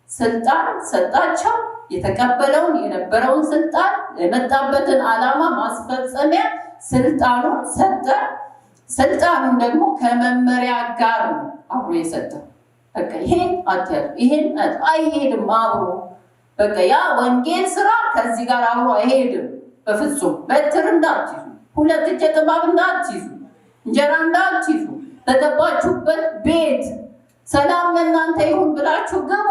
ስልጣን ሰጣቸው። የተቀበለውን የነበረውን ስልጣን የመጣበትን ዓላማ ማስፈጸሚያ ስልጣኑን ሰጠ። ስልጣኑን ደግሞ ከመመሪያ ጋር ነው አብሮ የሰጠው። በቃ ይሄን አትያዙ፣ ይሄን አይሄድም አብሮ። በቃ ያ ወንጌል ስራ ከዚህ ጋር አብሮ አይሄድም በፍጹም። በትር እንዳትይዙ፣ 2 እጀ ጠባብ እንዳትይዙ፣ እንጀራ እንዳትይዙ፣ በገባችሁበት ቤት ሰላም ለእናንተ ይሁን ብላችሁ ግቡ።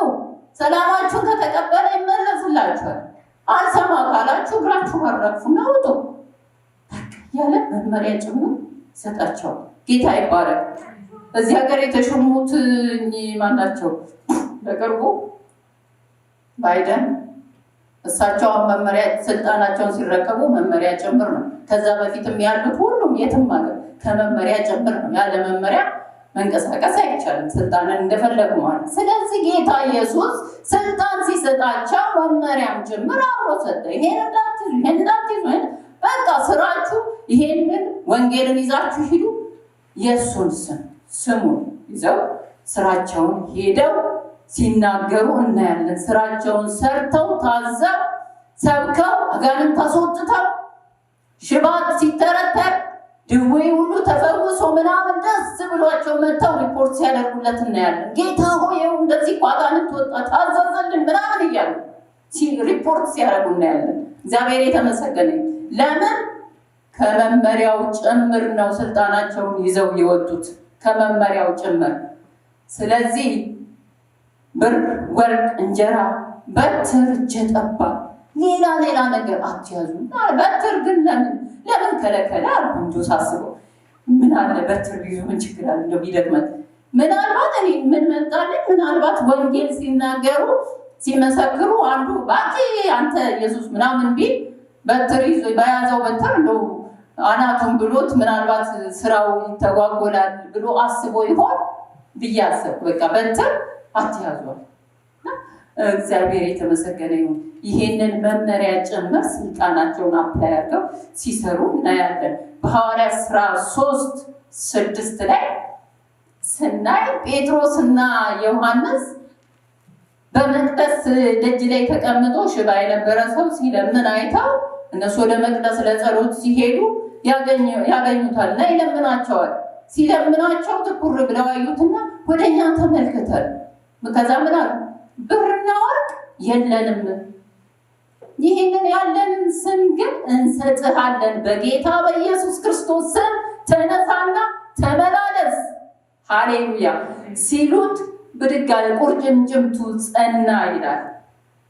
ሰላማችሁን ከተቀበለ ይመለስላችኋል። አልሰማ ካላችሁ እግራችሁ አረፉና ውጡ ያለ መመሪያ ጭምር ይሰጣቸዋል። ጌታ ይባረክ። በዚህ ሀገር የተሾሙት ማናቸው? በቅርቡ ባይደን እሳቸውን መመሪያ ስልጣናቸውን ሲረከቡ መመሪያ ጭምር ነው። ከዛ በፊትም ያሉት ሁሉም የትም ሀገር ከመመሪያ ጭምር ነው። ያለ መመሪያ መንቀሳቀስ አይቻልም፣ ስልጣንን እንደፈለጉ ማለት። ስለዚህ ጌታ ኢየሱስ ስልጣን ሲሰጣቸው መመሪያም ጭምር አብሮ ሰጠ። ይሄን እንዳትይዙ፣ ይሄን እንዳትይዙ፣ በቃ ስራችሁ ይሄንን ወንጌልን ይዛችሁ ሂዱ። የእሱን ስሙን ይዘው ስራቸውን ሄደው ሲናገሩ እናያለን። ስራቸውን ሰርተው ታዘው ሰብከው አጋንንት አስወጥተው ሽባት ሲተረተር ድዌ ሁሉ ተፈውሶ ምናምን ደስ ብሏቸው መጥተው ሪፖርት ሲያደርጉለት እናያለን። ጌታ ሆይ እንደዚህ አጋንንት ወጣ ታዘዘልን ምናምን እያሉ ሪፖርት ሲያደርጉ እናያለን። እግዚአብሔር የተመሰገነ። ለምን? ከመመሪያው ጭምር ነው ስልጣናቸውን ይዘው የወጡት፣ ከመመሪያው ጭምር። ስለዚህ ብር፣ ወርቅ፣ እንጀራ፣ በትር፣ እጀ ጠባብ ሌላ ነገር አትያዙ። በትር ግን ለምን ከለከለ አልኩ። እንዲሁ ሳስበው ምን አለ በትር ቢይዙ ምን ችግር አለ? እንደው ቢደክመት ምናልባት እኔ ምን መጣልኝ፣ ምናልባት ወንጌል ሲናገሩ ሲመሰክሩ አንዱ ባቂ አንተ ኢየሱስ ምናምን ቢል በትር ይዞ በያዘው በትር እንደው አናቱን ብሎት ምናልባት ስራው ይተጓጎላል ብሎ አስቦ ይሆን ብዬ አሰብኩ። በቃ በትር አትያዟል። እግዚአብሔር የተመሰገነ ይሁን። ይሄንን መመሪያ ጭምር ስልጣናቸውን አፕላይ አድርገው ሲሰሩ እናያለን። በሐዋርያት ሥራ 3:6 ላይ ስናይ ጴጥሮስና ዮሐንስ በመቅደስ ደጅ ላይ ተቀምጦ ሽባ የነበረ ሰው ሲለምን አይተው እነሱ ወደ መቅደስ ለጸሎት ሲሄዱ ያገኙታል እና ይለምናቸዋል። ሲለምናቸው ትኩር ብለው አዩትና ወደኛ ተመልክተን ከዛ ምን አሉ? ብርና ወርቅ የለንም፣ ይህንን ያለንን ስም ግን እንሰጥሃለን። በጌታ በኢየሱስ ክርስቶስ ስም ተነሳና ተመላለስ። ሃሌሉያ ሲሉት ብድግ አለ፣ ቁርጭምጭምቱ ጸና ይላል።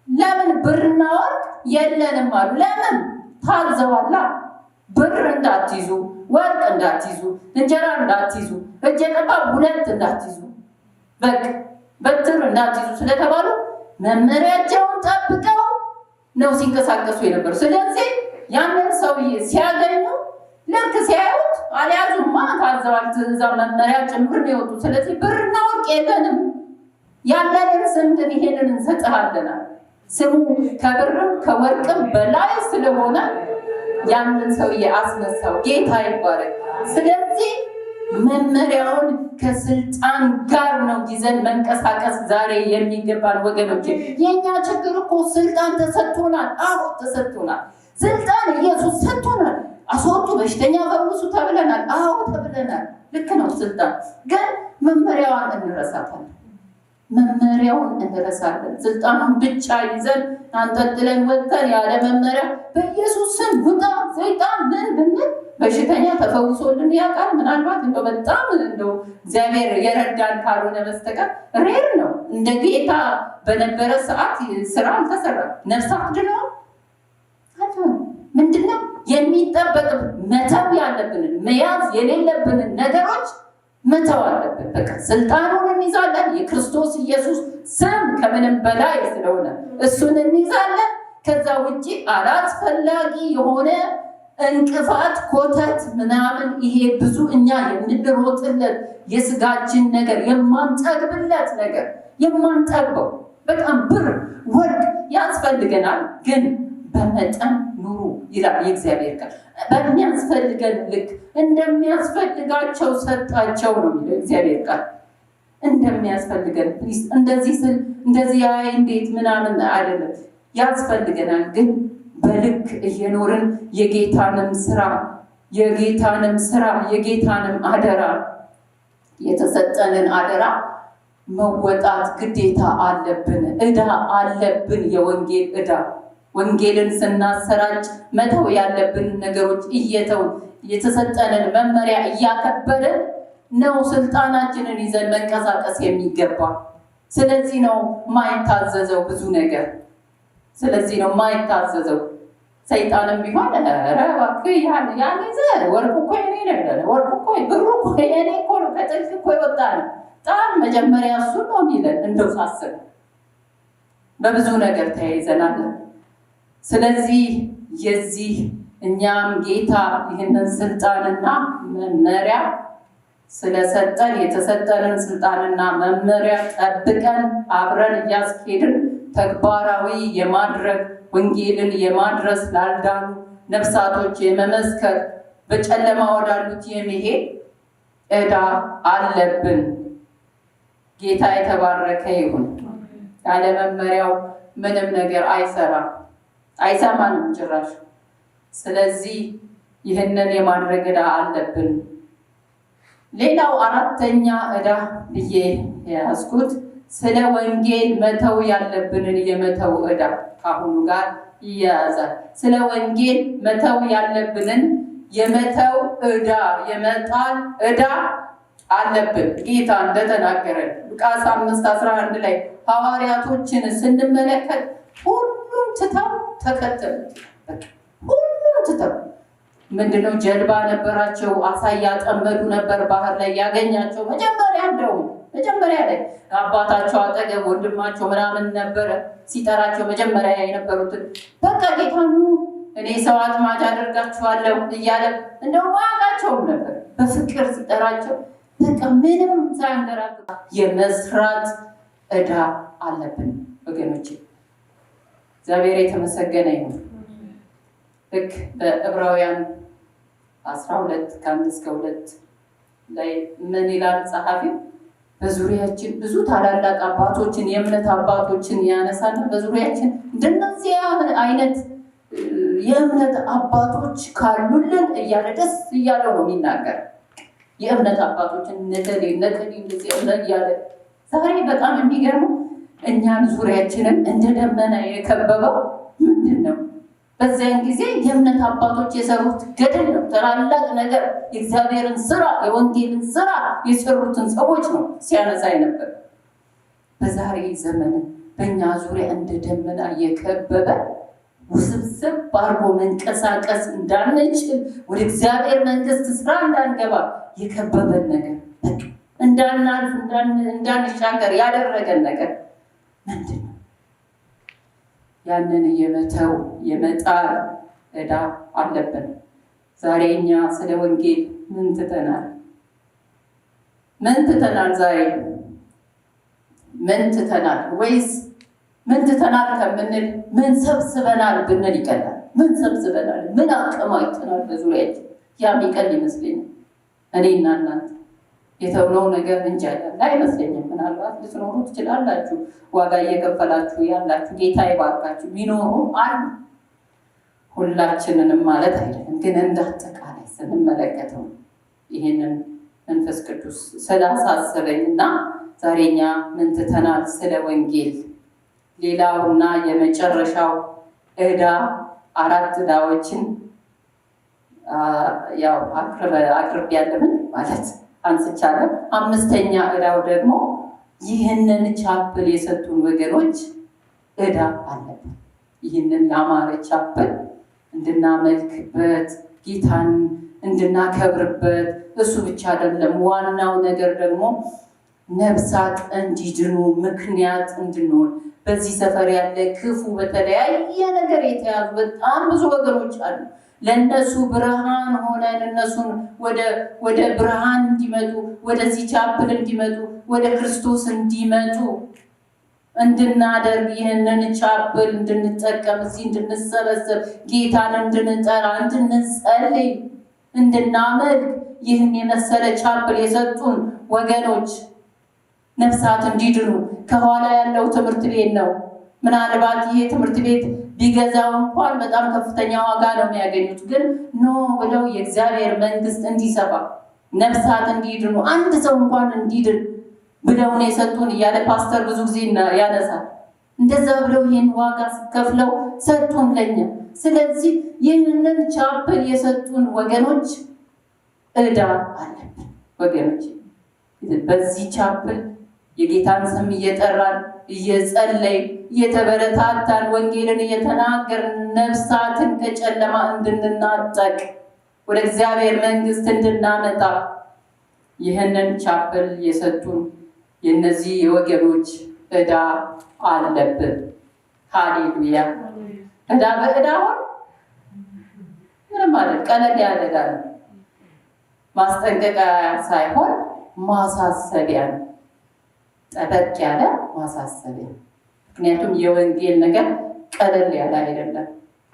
ለምን? ብርና ወርቅ የለንም አሉ። ለምን? ታዘዋላ። ብር እንዳትይዙ፣ ወርቅ እንዳትይዙ፣ እንጀራ እንዳትይዙ፣ እጀ ጠባብ 2 እንዳትይዙ፣ በትር እንዳትይዙ ስለተባሉ መመሪያቸውን ጠብቀው ነው ሲንቀሳቀሱ የነበሩ። ስለዚህ ያንን ሰውዬ ሲያገኙ ልክ ሲያዩት አልያዙማ፣ ታዘዋል። ትእዛዝ መመሪያ ጭምር ነው የወጡ። ስለዚህ ብርና ወርቅ የለንም፣ ያለንን ስም ግን ይሄንን እንሰጥሃለን። ስሙ ከብርም ከወርቅም በላይ ስለሆነ ያንን ሰውዬ አስነሳው። ጌታ ይባረክ። ስለዚህ መመሪያውን ከስልጣን ጋር ነው ይዘን መንቀሳቀስ ዛሬ የሚገባን ወገኖች። የኛ ችግር እኮ ስልጣን ተሰጥቶናል። አዎ ተሰጥቶናል። ስልጣን ኢየሱስ ሰጥቶናል። አስወጡ፣ በሽተኛ ፈውሱ ተብለናል። አዎ ተብለናል። ልክ ነው። ስልጣን ግን መመሪያዋን እንረሳታለን። መመሪያውን እንረሳለን። ስልጣኑን ብቻ ይዘን አንጠልጥለን ወጥተን ያለ መመሪያ በኢየሱስ ስም ውጣ ሰይጣን ምን ብንል በሽተኛ ተፈውሶልን ያውቃል? ምናልባት እንደው በጣም እንደው እግዚአብሔር የረዳን ካልሆነ በስተቀር ሬር ነው። እንደ ጌታ በነበረ ሰዓት ስራ አልተሰራም። ነፍሳት ድነው ምንድነው የሚጠበቅ? መተው ያለብንን መያዝ የሌለብንን ነገሮች መተው አለብን። በቃ ስልጣኑን እንይዛለን። የክርስቶስ ኢየሱስ ስም ከምንም በላይ ስለሆነ እሱን እንይዛለን። ከዛ ውጪ አላስፈላጊ የሆነ እንቅፋት፣ ኮተት ምናምን ይሄ ብዙ እኛ የምንሮጥለት የስጋችን ነገር የማንጠግብለት ነገር የማንጠግበው በጣም ብር ወርቅ ያስፈልገናል፣ ግን በመጠን ኑሩ ይላል የእግዚአብሔር ቃል። በሚያስፈልገን ልክ እንደሚያስፈልጋቸው ሰጣቸው ነው የሚለው እግዚአብሔር ቃል። እንደሚያስፈልገን እንደዚህ ስል እንደዚህ አይ እንዴት ምናምን አይደለም፣ ያስፈልገናል ግን በልክ እየኖርን የጌታንም የጌታንም አደራ የተሰጠንን አደራ መወጣት ግዴታ አለብን። ዕዳ አለብን፣ የወንጌል ዕዳ። ወንጌልን ስናሰራጭ መተው ያለብን ነገሮች እየተው የተሰጠንን መመሪያ እያከበርን ነው ስልጣናችንን ይዘን መንቀሳቀስ የሚገባ። ስለዚህ ነው ማይታዘዘው ብዙ ነገር። ስለዚህ ነው ማይታዘዘው። ሰይጣንም ቢሆን ኧረ እባክህ ያን ይዘህ ወርቁ እኮ የኔ ነው፣ ወርቁ እኮ ብሩ እኮ የኔ እኮ ነው፣ ከጥልቅ እኮ የወጣ ነው። ጣም መጀመሪያ እሱ ነው የሚለን። እንደው ሳስብ በብዙ ነገር ተያይዘናል። ስለዚህ የዚህ እኛም ጌታ ይህንን ስልጣንና መመሪያ ስለሰጠን የተሰጠንን ስልጣንና መመሪያ ጠብቀን አብረን እያስኬድን ተግባራዊ የማድረግ ወንጌልን የማድረስ ላልዳኑ ነፍሳቶች የመመስከር በጨለማ ወዳሉት የመሄድ ዕዳ አለብን። ጌታ የተባረከ ይሁን። ያለ መመሪያው ምንም ነገር አይሰራም፣ አይሰማንም ጭራሽ። ስለዚህ ይህንን የማድረግ ዕዳ አለብን። ሌላው አራተኛ ዕዳ ብዬ ያዝኩት ስለ ወንጌል መተው ያለብንን የመተው ዕዳ ከአሁኑ ጋር ይያያዛል። ስለ ወንጌል መተው ያለብንን የመተው ዕዳ የመጣል ዕዳ አለብን። ጌታ እንደተናገረን ሉቃስ 5:11 ላይ ሐዋርያቶችን ስንመለከት ሁሉም ትተው ተከተሉት። ሁሉም ትተው ምንድነው ጀልባ ነበራቸው፣ አሳ እያጠመዱ ነበር ባህር ላይ ያገኛቸው። መጀመሪያ ላይ አባታቸው አጠገብ ወንድማቸው ምናምን ነበረ ሲጠራቸው መጀመሪያ የነበሩትን በቃ ጌታ ኑ እኔ ሰው አጥማጅ አደርጋችኋለሁ እያለ እንደውም አያውቃቸውም ነበር። በፍቅር ሲጠራቸው በቃ ምንም ሳያንገራግሩ የመስራት ዕዳ አለብን ወገኖቼ። እግዚአብሔር የተመሰገነ ይሁን። ልክ በዕብራውያን 12:1-2 ላይ ምን ይላል ጸሐፊው? በዙሪያችን ብዙ ታላላቅ አባቶችን የእምነት አባቶችን ያነሳና በዙሪያችን እንደነዚህ አይነት የእምነት አባቶች ካሉልን እያለ ደስ እያለው ነው የሚናገር። የእምነት አባቶችን ነጠሌ እንደዚህ እምነት እያለ ዛሬ በጣም የሚገርመው እኛን ዙሪያችንን እንደ ደመና የከበበው ምንድን ነው? በዚያን ጊዜ የእምነት አባቶች የሰሩት ገድል ነው። ታላላቅ ነገር የእግዚአብሔርን ስራ የወንጌልን ስራ የሰሩትን ሰዎች ነው ሲያነሳ ነበር። በዛሬ ዘመን በእኛ ዙሪያ እንደ ደመና የከበበ ውስብስብ ባርጎ መንቀሳቀስ እንዳንችል ወደ እግዚአብሔር መንግስት ስራ እንዳንገባ የከበበን ነገር እንዳናልፍ እንዳንሻገር ያደረገን ነገር ምንድን ነው? ያንን የመተው የመጣል ዕዳ አለብን። ዛሬ እኛ ስለ ወንጌል ምን ትተናል? ዛሬ ምን ትተናል? ወይስ ምን ትተናል ከምንል ምን ሰብስበናል ብንል ይቀላል። ምን ሰብስበናል? ምን አቀማጭተናል በዙሪያችን? ያም ይቀል ይመስለኛል። እኔና እናንተ የተውነው ነገር እንጂ አይመስለኝም። ምናልባት ልትኖሩ ትችላላችሁ፣ ዋጋ እየከፈላችሁ ያላችሁ፣ ጌታ ይባርካችሁ ቢኖሩ አሉ። ሁላችንንም ማለት አይደለም፣ ግን እንዳጠቃላይ ስንመለከተው ይህንን መንፈስ ቅዱስ ስላሳሰበኝ እና ዛሬ እኛ ምን ትተናል ስለ ወንጌል። ሌላውና የመጨረሻው ዕዳ 4 ዕዳዎችን ያው አቅርብ ያለምን ማለት አንስቻለሁ። 5ኛ ዕዳው ደግሞ ይህንን ቻፕል የሰጡን ወገኖች ዕዳ አለብን። ይህንን ያማረ ቻፕል እንድናመልክበት ጌታን እንድናከብርበት እሱ ብቻ አይደለም። ዋናው ነገር ደግሞ ነፍሳት እንዲድኑ ምክንያት እንድንሆን በዚህ ሰፈር ያለ ክፉ በተለያየ ነገር የተያዙ በጣም ብዙ ወገኖች አሉ። ለነሱ ብርሃን ሆነን እነሱን ወደ ብርሃን እንዲመጡ ወደዚህ ቻፕል እንዲመጡ ወደ ክርስቶስ እንዲመጡ እንድናደርግ ይህንን ቻፕል እንድንጠቀም እዚህ እንድንሰበሰብ ጌታን እንድንጠራ እንድንጸልይ እንድናመልክ ይህን የመሰለ ቻፕል የሰጡን ወገኖች ነፍሳት እንዲድኑ ከኋላ ያለው ትምህርት ቤት ነው። ምናልባት ይሄ ትምህርት ቤት ቢገዛው እንኳን በጣም ከፍተኛ ዋጋ ነው የሚያገኙት። ግን ኖ ብለው የእግዚአብሔር መንግስት እንዲሰፋ ነፍሳት እንዲድኑ አንድ ሰው እንኳን እንዲድን ብለውን የሰጡን እያለ ፓስተር ብዙ ጊዜ ያነሳል። እንደዛ ብለው ይህን ዋጋ ከፍለው ሰጡን ለኛ። ስለዚህ ይህንን ቻፕል የሰጡን ወገኖች ዕዳ አለብን ወገኖች። በዚህ ቻፕል የጌታን ስም እየጠራን እየጸለይ እየተበረታታን ወንጌልን እየተናገርን ነፍሳትን ከጨለማ እንድንናጠቅ ወደ እግዚአብሔር መንግስት እንድናመጣ ይህንን ቻፕል የሰጡን የነዚህ የወገኖች ዕዳ አለብን። ሃሌሉያ! ዕዳ በዕዳ ሆን ምንም ማለት ቀለል ያለ ዕዳ ነው። ማስጠንቀቂያ ሳይሆን ማሳሰቢያ ነው። ጠበቅ ያለ ማሳሰቢያ። ምክንያቱም የወንጌል ነገር ቀለል ያለ አይደለም።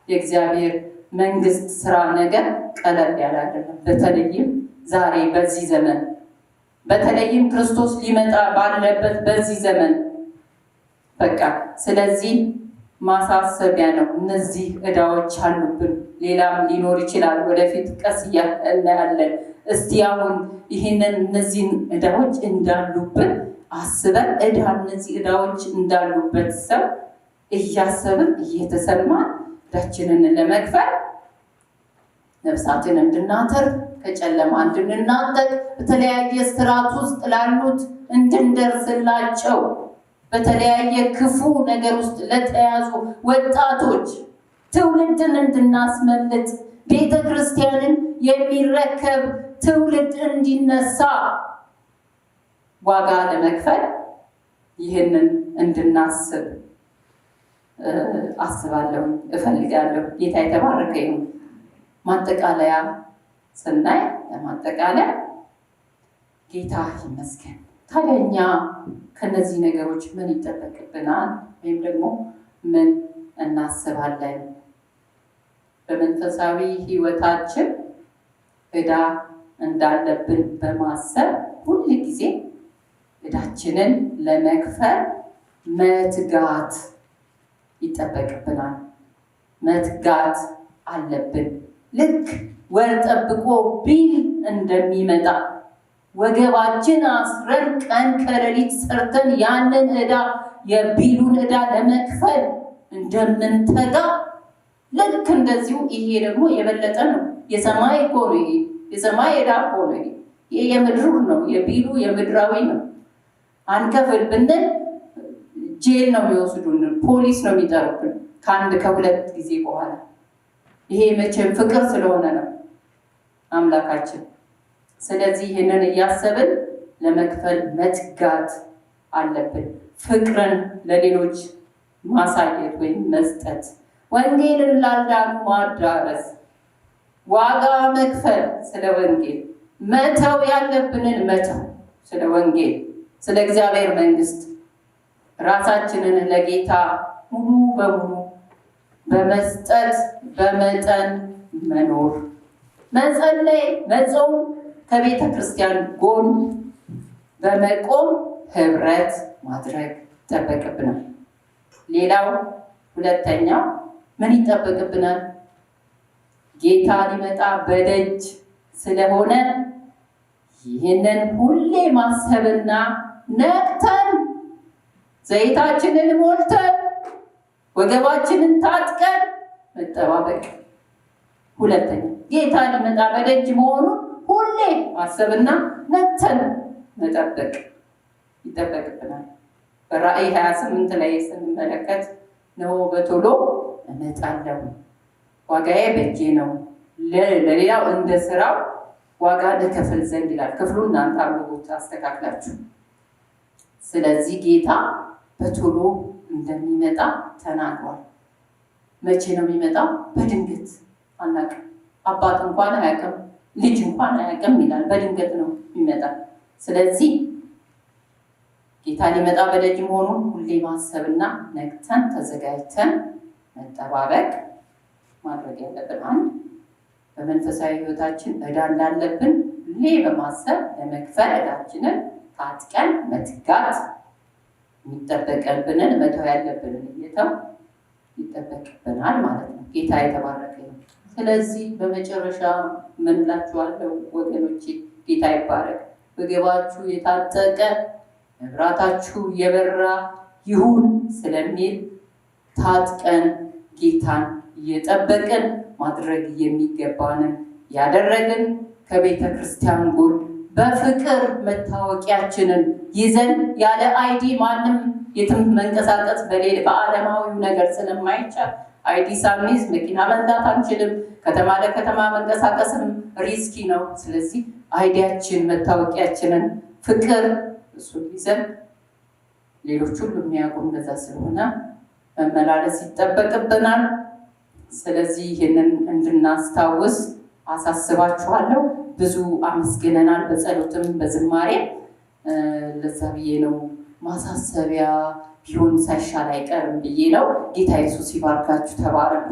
የእግዚአብሔር መንግስት ስራ ነገር ቀለል ያለ አይደለም። በተለይም ዛሬ በዚህ ዘመን፣ በተለይም ክርስቶስ ሊመጣ ባለበት በዚህ ዘመን በቃ ስለዚህ ማሳሰቢያ ነው። እነዚህ ዕዳዎች አሉብን። ሌላም ሊኖር ይችላል። ወደፊት ቀስ እናያለን። እስቲ አሁን ይህንን እነዚህን ዕዳዎች እንዳሉብን አስበን እነዚህ ዕዳዎች እንዳሉበት ሰው እያሰብን እየተሰማን ዕዳችንን ለመክፈል ነፍሳትን እንድናተርፍ ከጨለማ እንድንናጠቅ በተለያየ ስርዓት ውስጥ ላሉት እንድንደርስላቸው በተለያየ ክፉ ነገር ውስጥ ለተያዙ ወጣቶች ትውልድን እንድናስመልጥ ቤተ ክርስቲያንን የሚረከብ ትውልድ እንዲነሳ ዋጋ ለመክፈል ይህንን እንድናስብ አስባለሁ፣ እፈልጋለሁ። ጌታ የተባረከ ይሁን። ማጠቃለያ ስናይ ለማጠቃለያ ጌታ ይመስገን። ታዲያ እኛ ከነዚህ ነገሮች ምን ይጠበቅብናል? ወይም ደግሞ ምን እናስባለን? በመንፈሳዊ ሕይወታችን ዕዳ እንዳለብን በማሰብ ሁል ጊዜ ዕዳችንን ለመክፈል መትጋት ይጠበቅብናል። መትጋት አለብን። ልክ ወር ጠብቆ ቢል እንደሚመጣ ወገባችን አስረን ቀን ከሌሊት ሰርተን ያንን ዕዳ የቢሉን ዕዳ ለመክፈል እንደምንተጋ ልክ እንደዚሁ ይሄ ደግሞ የበለጠ ነው። የሰማይ እኮ ነው ይሄ፣ የሰማይ ዕዳ እኮ ነው ይሄ። ይሄ የምድሩ ነው፣ የቢሉ የምድራዊ ነው። አንከፍል ብንል ጄል ነው የሚወስዱን፣ ፖሊስ ነው የሚጠሩብን ከአንድ ከሁለት ጊዜ በኋላ። ይሄ መቼም ፍቅር ስለሆነ ነው አምላካችን። ስለዚህ ይህንን እያሰብን ለመክፈል መትጋት አለብን። ፍቅርን ለሌሎች ማሳየት ወይም መስጠት፣ ወንጌልን ላልዳኑ ማዳረስ፣ ዋጋ መክፈል፣ ስለ ወንጌል መተው ያለብንን መተው፣ ስለ ወንጌል፣ ስለ እግዚአብሔር መንግስት ራሳችንን ለጌታ ሙሉ በሙሉ በመስጠት በመጠን መኖር፣ መጸለይ፣ መጾም፣ ከቤተ ክርስቲያን ጎን በመቆም ህብረት ማድረግ ይጠበቅብናል። ሌላው ሁለተኛው ምን ይጠበቅብናል? ጌታ ሊመጣ በደጅ ስለሆነ ይህንን ሁሌ ማሰብና ነቅተን ዘይታችንን ሞልተን ወገባችንን ታጥቀን መጠባበቅ። ሁለተኛ ጌታ ሊመጣ በደጅ መሆኑን ሁሌ ማሰብና ነቅተን መጠበቅ ይጠበቅብናል። በራእይ 28 ላይ ስንመለከት ነው በቶሎ እመጣለሁ፣ ዋጋዬ በእጄ ነው፣ ለሌላው እንደ ስራው ዋጋ ልከፍል ዘንድ ይላል። ክፍሉን እናንተ አንብቡት አስተካክላችሁ። ስለዚህ ጌታ በቶሎ እንደሚመጣ ተናግሯል። መቼ ነው የሚመጣው? በድንገት አናውቅም። አባት እንኳን አያውቅም፣ ልጅ እንኳን አያውቅም ይላል። በድንገት ነው የሚመጣ። ስለዚህ ጌታ ሊመጣ በደጅ መሆኑን ሁሌ ማሰብና ነቅተን ተዘጋጅተን መጠባበቅ ማድረግ ያለብን። አንድ በመንፈሳዊ ሕይወታችን ዕዳ እንዳለብን ሁሌ በማሰብ ለመክፈል ዕዳችንን ታጥቀን መትጋት፣ የሚጠበቅብንን መተው ያለብንን እየተው ይጠበቅብናል ማለት ነው። ጌታ የተባረከ ነው። ስለዚህ በመጨረሻ ምን እላችኋለሁ ወገኖቼ? ጌታ ይባረክ። ወገባችሁ የታጠቀ መብራታችሁ የበራ ይሁን ስለሚል ታጥቀን ጌታን እየጠበቅን ማድረግ የሚገባንን ያደረግን ከቤተ ክርስቲያን ጎን በፍቅር መታወቂያችንን ይዘን ያለ አይዲ ማንም የትም መንቀሳቀስ በዓለማዊው ነገር ስለማይቻል አይዲ ሳንይዝ መኪና መንዳት አንችልም። ከተማ ለከተማ መንቀሳቀስም ሪስኪ ነው። ስለዚህ አይዲያችን መታወቂያችንን ፍቅር እሱን ይዘን ሌሎች ሁሉ የሚያውቁ እንደዛ ስለሆነ መመላለስ ይጠበቅብናል። ስለዚህ ይህንን እንድናስታውስ አሳስባችኋለሁ። ብዙ አመስግነናል፣ በጸሎትም በዝማሬ። ለዛ ብዬ ነው ማሳሰቢያ ቢሆን ሳይሻል አይቀርም ብዬ ነው። ጌታ ኢየሱስ ይባርካችሁ። ተባረኩ።